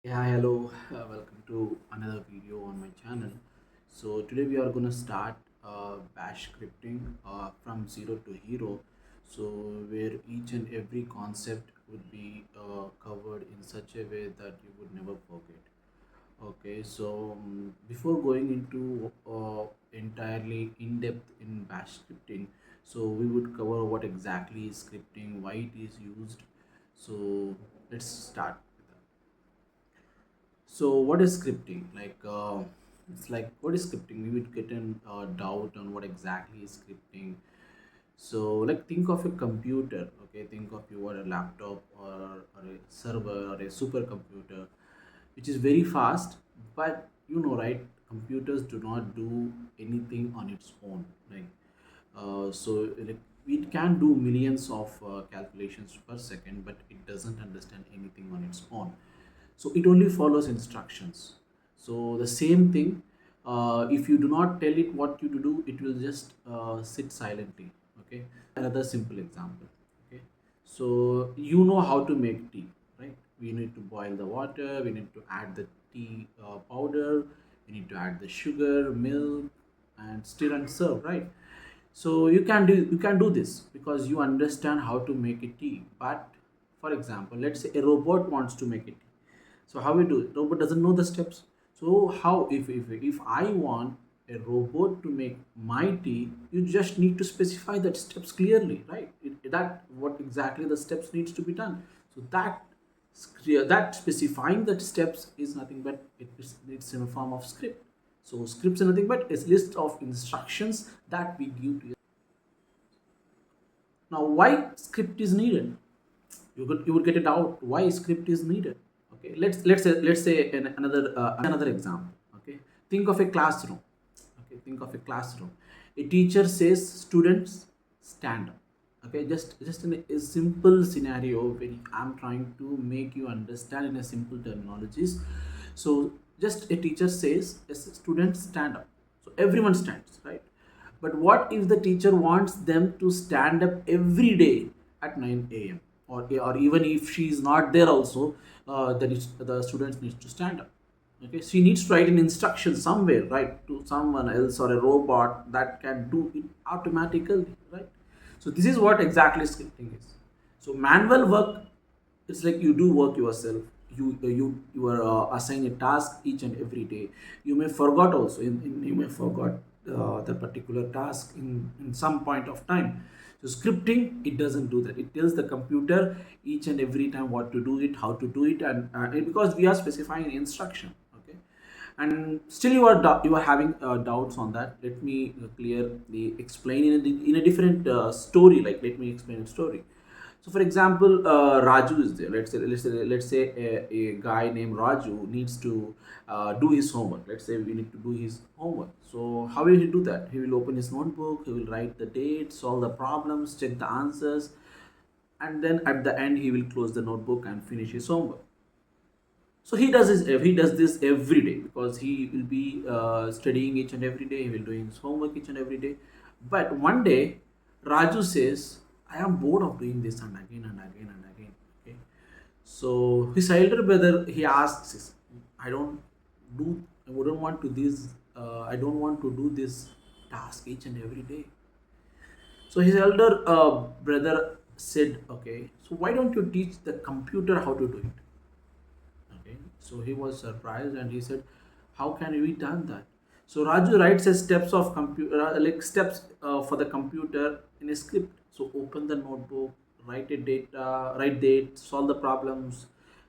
Hi, hello, welcome to another video on my channel. So today we are going to start bash scripting from zero to hero. So where each and every concept would be covered in such a way that you would never forget. Okay, so before going into entirely in depth in bash scripting, so we would cover what exactly is scripting, why it is used. So let's start. So what is scripting? It's like what is scripting? We would get in doubt on what exactly is scripting. So like think of a computer, okay? Think of your laptop or a server or a supercomputer, which is very fast, but right? Computers do not do anything on its own. Like it can do millions of calculations per second, but it doesn't understand anything on its own, so it only follows instructions. So the same thing, if you do not tell it what you to do, it will just sit silently. Okay, another simple example. Okay, so you know how to make tea, right? We need to boil the water, we need to add the tea powder, we need to add the sugar, milk, and stir and serve, right? So you can do this because you understand how to make a tea. But for example, let's say a robot wants to make a tea. So how we do it? Robot doesn't know the steps. So how if I want a robot to make my tea, you just need to specify that steps clearly, right? That what exactly the steps needs to be done. So that specifying that steps is nothing but it's in a form of script. So scripts are nothing but a list of instructions that we give to you. Now, why script is needed? You would get it out why script is needed. Okay, let's say another example. Okay, think of a classroom. Okay, think of a classroom. A teacher says, students, stand up. Okay, just in a simple scenario where I'm trying to make you understand in a simple terminologies. So just a teacher says, yes, students, stand up. So everyone stands, right? But what if the teacher wants them to stand up every day at 9 a.m., or even if she is not there also, the students needs to stand up. Okay, she needs to write an instruction somewhere, right, to someone else or a robot that can do it automatically, right? So this is what exactly scripting is. So manual work, it's like you do work yourself. You are assigned a task each and every day. You may forgot also you may forgot the particular task in some point of time. So scripting, it doesn't do that. It tells the computer each and every time what to do it, how to do it, and because we are specifying instruction. Okay, and still you are having doubts on that. Let me clearly explain in a different story. Like, let me explain a story. So for example, Raju is there. Let's say a guy named Raju needs to do his homework. Let's say we need to do his homework. So how will he do that? He will open his notebook, he will write the date, solve the problems, check the answers, and then at the end he will close the notebook and finish his homework. So he does this every day because he will be studying each and every day. He will doing his homework each and every day. But one day, Raju says, "I am bored of doing this and again and again and again." Okay. So his elder brother, he asks, "I don't do. I wouldn't want to this. I don't want to do this task each and every day." So his elder brother said, "Okay. So why don't you teach the computer how to do it?" Okay, so he was surprised and he said, "How can we done that?" So Raju writes a steps of computer, like steps for the computer in a script. So open the notebook, write date, solve the problems,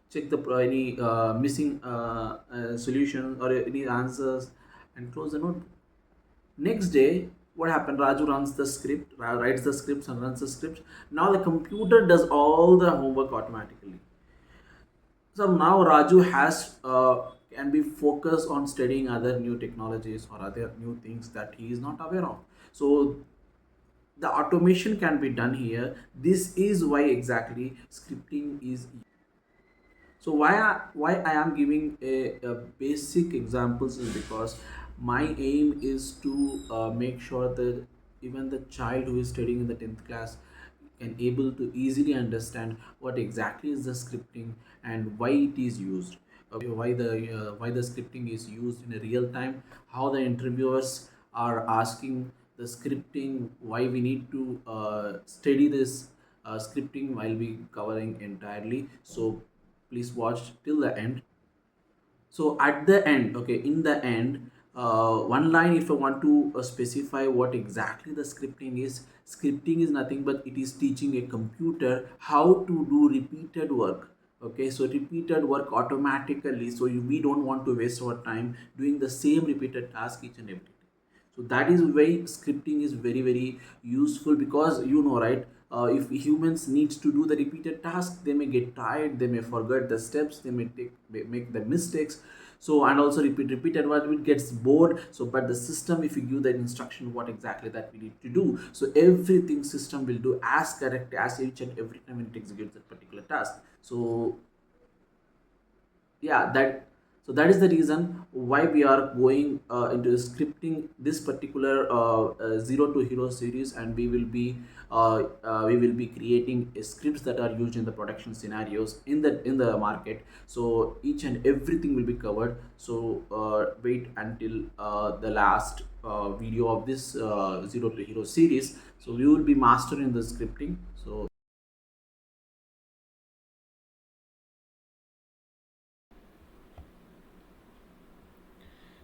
check the any missing solution or any answers, and close the notebook. Next day, what happened? Raju runs the script, writes the scripts and runs the scripts. Now the computer does all the homework automatically. So now Raju has can be focused on studying other new technologies or other new things that he is not aware of. So the automation can be done here. This is why exactly scripting is. So why I am giving a basic examples is because my aim is to make sure that even the child who is studying in the 10th class can able to easily understand what exactly is the scripting and why it is used. okay, why the scripting is used in a real time, how the interviewers are asking the scripting, why we need to study this scripting while we covering entirely. So please watch till the end. So at the end, okay, in the end, one line, if I want to specify what exactly the scripting is nothing but it is teaching a computer how to do repeated work. Okay, so repeated work automatically, so we don't want to waste our time doing the same repeated task each and every day. So that is why scripting is very very useful, because you know, right, if humans needs to do the repeated task, they may get tired, they may forget the steps, they may make the mistakes. So and also repeated what it gets bored. So but the system, if you give that instruction what exactly that we need to do, so everything system will do as correct as each and every time it executes that particular task. So yeah, that, so that is the reason why we are going into scripting this particular zero to hero series, and we will be creating scripts that are used in the production scenarios in the market. So each and everything will be covered. So wait until the last video of this zero to hero series, so we will be mastering the scripting. So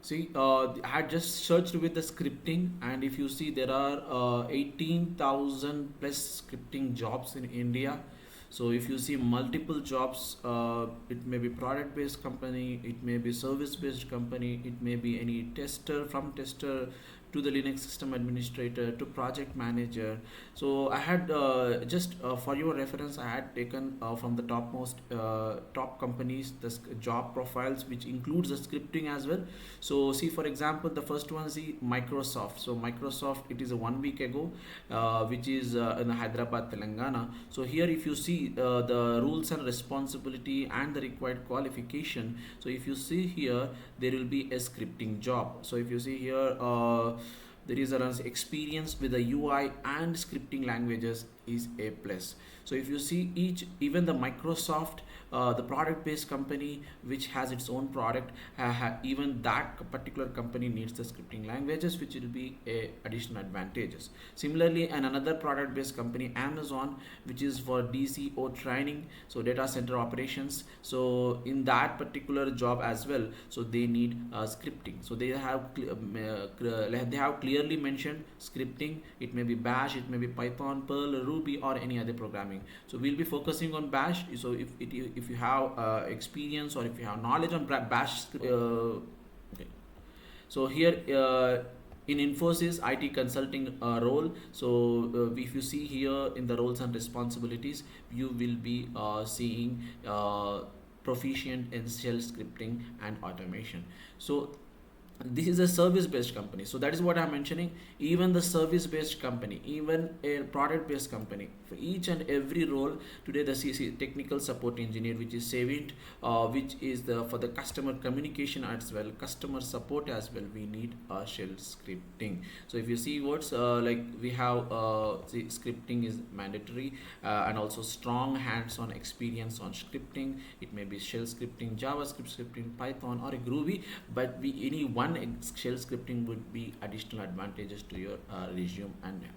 see, I had just searched with the scripting, and if you see, there are 18,000 plus scripting jobs in India. So if you see multiple jobs, it may be product based company, it may be service based company, it may be any tester, from tester to the Linux system administrator to project manager. So I had just for your reference, I had taken from the topmost top companies the job profiles, which includes the scripting as well. So see, for example, the first one is the Microsoft. So Microsoft, it is a 1 week ago, which is in Hyderabad, Telangana. So here, if you see the rules and responsibility and the required qualification. So if you see here, there will be a scripting job. So if you see here, there is an experience with the UI and scripting languages is a plus. So if you see each, even the Microsoft, the product based company which has its own product, even that particular company needs the scripting languages, which will be a additional advantages. Similarly, and another product based company, Amazon, which is for DCO training, so data center operations. So in that particular job as well, so they need scripting. So they have they have clearly mentioned scripting. It may be bash, it may be Python, Perl, Ruby, or any other programming. So we'll be focusing on bash. So if you have experience, or if you have knowledge on bash, okay. So here, in Infosys IT consulting role, so if you see here in the roles and responsibilities, you will be seeing proficient in shell scripting and automation. So this is a service based company, so that is what I'm mentioning. Even the service based company, even a product based company, for each and every role today, the CC, technical support engineer, which is saving, which is the for the customer communication as well, customer support as well, we need shell scripting. So if you see what's like, we have the scripting is mandatory, and also strong hands-on experience on scripting. It may be shell scripting, JavaScript scripting, Python, or a Groovy, but we any one shell scripting would be additional advantages to your resume,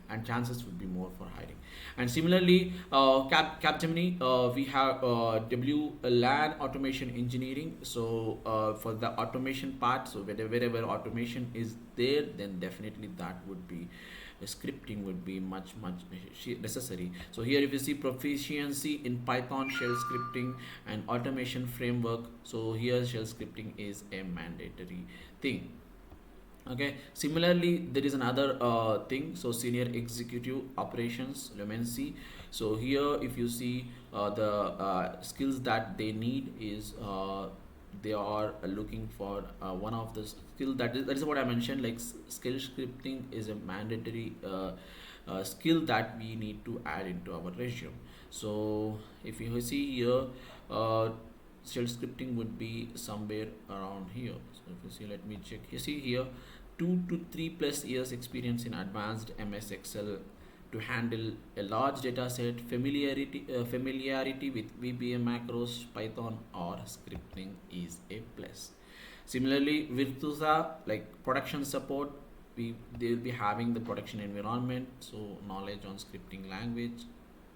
and chances would be more for hiring. And similarly, Capgemini, we have WLAN automation engineering. So for the automation part, so wherever automation is there, then definitely that would be scripting would be much necessary. So here, if you see proficiency in Python shell scripting and automation framework, so here shell scripting is a mandatory thing. Okay, similarly, there is another thing. So senior executive operations, Lumency. So here, if you see the skills that they need is they are looking for one of the skill, that is what I mentioned, like skill scripting is a mandatory skill that we need to add into our resume. So if you see here, uh, shell scripting would be somewhere around here. So if you see, let me check. You see here, 2 to 3 plus years experience in advanced MS Excel to handle a large data set, familiarity with VBA macros, Python, or scripting is a plus. Similarly, Virtusa, like production support, they will be having the production environment, so knowledge on scripting language,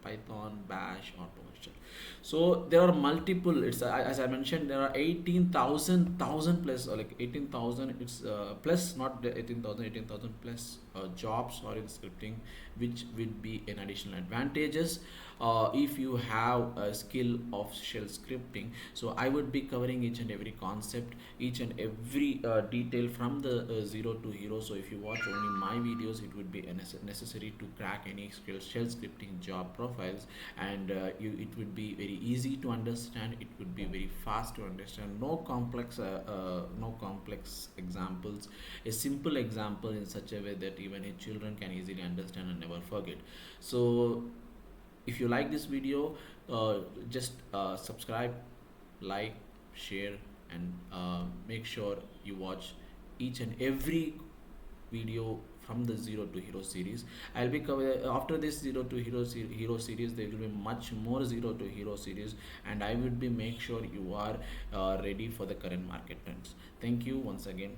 Python, Bash, or PowerShell. So there are multiple. It's as I mentioned, there are 18,000 plus, or like 18,000. It's plus, not the 18,000, 18,000 plus jobs or in scripting, which would be an additional advantages. If you have a skill of shell scripting, so I would be covering each and every concept, each and every detail from the zero to hero. So if you watch only my videos, it would be necessary to crack any shell scripting job profiles, and it would be very easy to understand. It would be very fast to understand. No complex examples. A simple example in such a way that even a children can easily understand and never forget. So if you like this video, just subscribe, like, share, and make sure you watch each and every video from the zero to hero series. I'll be cover after this zero to hero series. There will be much more zero to hero series, and I would be make sure you are ready for the current market trends. Thank you once again.